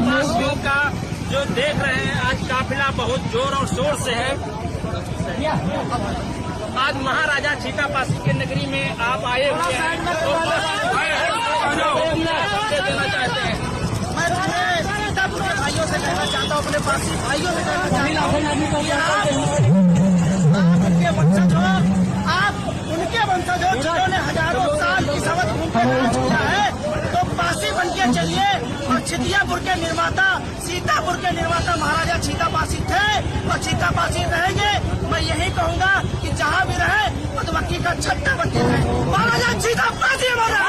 पासियों का जो देख रहे हैं, आज काफिला बहुत जोर और शोर से है। आज महाराजा छीता पासी के नगरी में आप आए हुए हैं, देना चाहते हैं। मैं सीतापुर के भाइयों से कहना चाहता हूँ, अपने पासी भाइयों से कहना चाहता हूँ, आप उनके वंशज हो, आप उनके वंशज हो जिन्होंने हजारों साल की सवत उनके राज किया है, तो पासी बन के चलिए। और छितियापुर के निर्माता, सीतापुर के निर्माता महाराजा छीता पासी थे और छीता पासी रहेंगे। मैं यही कहूँगा कि जहाँ भी रहे मधुमक्खी का छत्ता बनते रहे। महाराजा छीता पासी हमारा